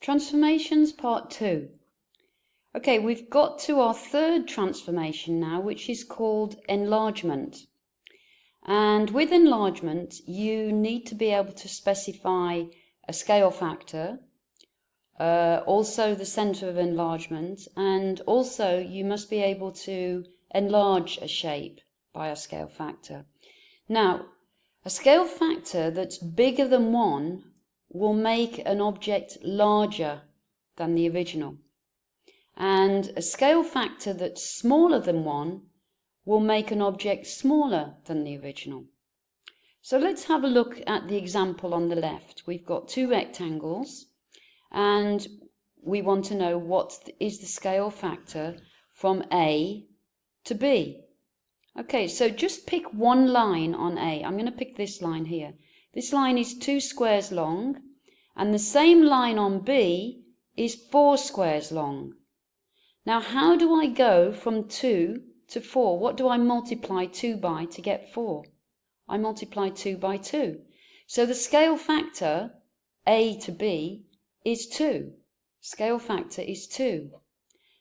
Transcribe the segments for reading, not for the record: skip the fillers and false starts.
Transformations part 2. Okay, we've got to our third transformation now, which is called enlargement. And with enlargement, you need to be able to specify a scale factor, also the center of enlargement, and also you must be able to enlarge a shape by a scale factor. Now, a scale factor that's bigger than 1 will make an object larger than the original. And a scale factor that's smaller than 1 will make an object smaller than the original. So let's have a look at the example on the left. We've got 2 rectangles and we want to know what is the scale factor from A to B. Okay, so just pick one line on A. I'm going to pick this line here. This line is 2 squares long, and the same line on B is 4 squares long. Now, how do I go from 2 to 4? What do I multiply 2 by to get 4? I multiply 2 by 2. So the scale factor, A to B, is 2. Scale factor is 2.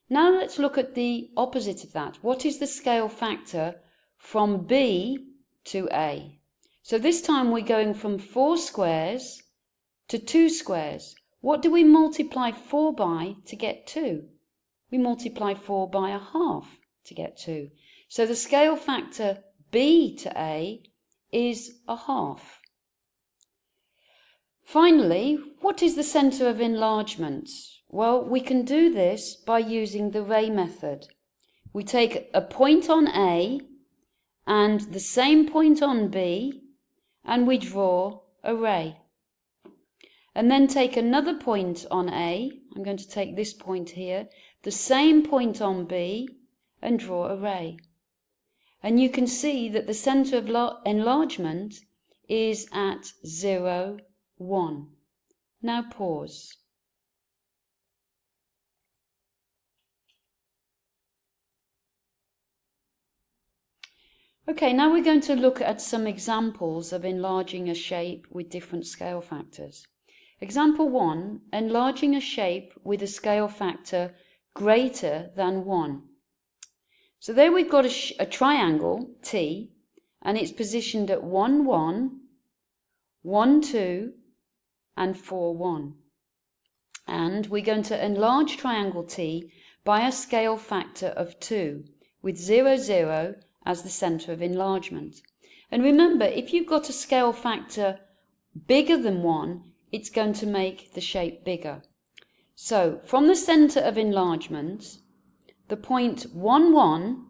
Now let's look at the opposite of that. What is the scale factor from B to A? So this time we're going from 4 squares to 2 squares. What do we multiply 4 by to get 2? We multiply 4 by a half to get 2. So the scale factor B to A is a half. Finally, what is the center of enlargement? Well, we can do this by using the ray method. We take a point on A and the same point on B, and we draw a ray. And then take another point on A, I'm going to take this point here, the same point on B, and draw a ray. And you can see that the center of enlargement is at 0, 1. Now pause. Okay, now we're going to look at some examples of enlarging a shape with different scale factors. Example 1, enlarging a shape with a scale factor greater than 1. So there we've got a triangle, T, and it's positioned at 1, 1, 1, 2, and 4, 1. And we're going to enlarge triangle T by a scale factor of 2, with 0, 0 as the center of enlargement. And remember, if you've got a scale factor bigger than 1, it's going to make the shape bigger. So from the center of enlargement, the point 1, 1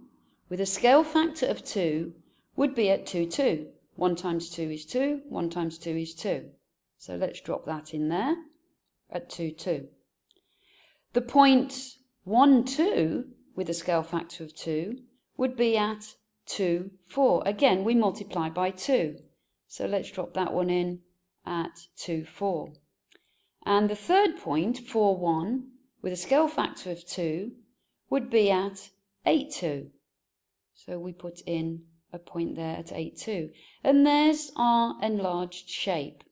with a scale factor of 2 would be at 2, 2. 1 times 2 is 2, 1 times 2 is 2. So let's drop that in there at 2, 2. The point 1, 2 with a scale factor of 2 would be at 2, 4. Again, we multiply by 2. So let's drop that one in at 2, 4. And the third point, 4, 1, with a scale factor of 2, would be at 8, 2. So we put in a point there at 8, 2. And there's our enlarged shape.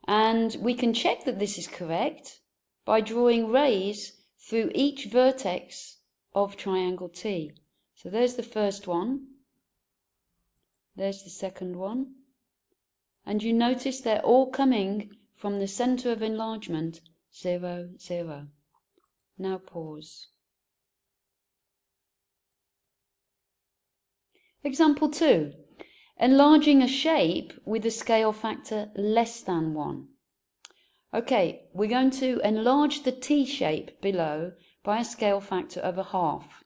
And we can check that this is correct by drawing rays through each vertex of triangle T. So there's the first one, there's the second one, and you notice they're all coming from the center of enlargement, 0, 0. Now pause. Example 2, enlarging a shape with a scale factor less than 1. Okay, we're going to enlarge the T shape below by a scale factor of a half,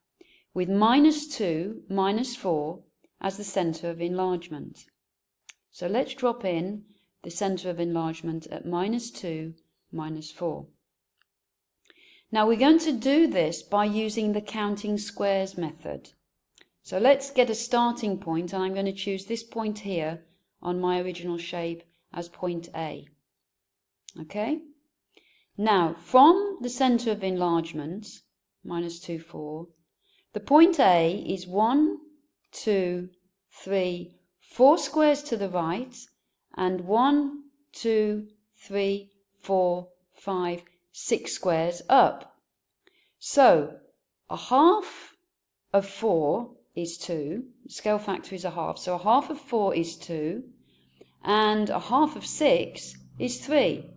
with -2, -4 as the center of enlargement. So let's drop in the center of enlargement at -2, -4. Now we're going to do this by using the counting squares method. So let's get a starting point, and I'm going to choose this point here on my original shape as point A. Okay? Now, from the center of enlargement, -2, 4, the point A is 1, 2, 3, 4 squares to the right, and 1, 2, 3, 4, 5, 6 squares up. So a half of 4 is 2. Scale factor is a half. So a half of 4 is 2. And a half of 6 is 3.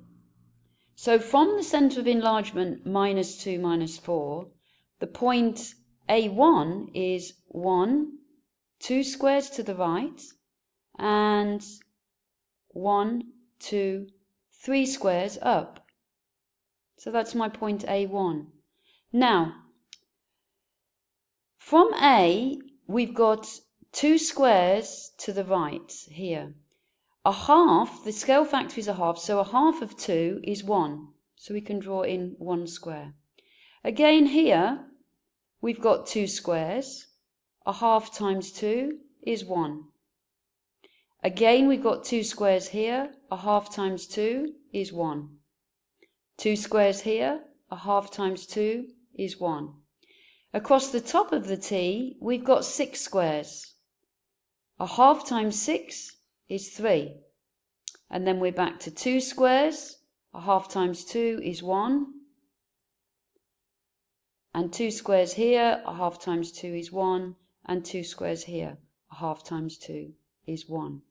So from the centre of enlargement minus 2 minus 4, the point A1 is 1, 2 squares to the right, and 1, 2, 3 squares up. So that's my point A1. Now, from A, we've got 2 squares to the right here. A half, the scale factor is a half, so a half of 2 is 1. So we can draw in 1 square. Again here, we've got 2 squares. A half times 2 is 1. Again, we've got 2 squares here. A half times 2 is 1. 2 squares here. A half times 2 is 1. Across the top of the T, we've got 6 squares. A half times 6 is 3. And then we're back to 2 squares. A half times 2 is 1. And 2 squares here. A half times 2 is 1. And 2 squares here. A half times 2 is 1.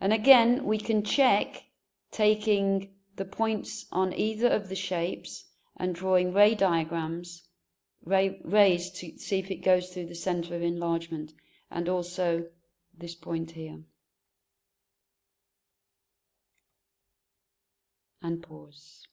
And again, we can check taking the points on either of the shapes and drawing ray diagrams, rays to see if it goes through the centre of enlargement, and also this point here. And pause.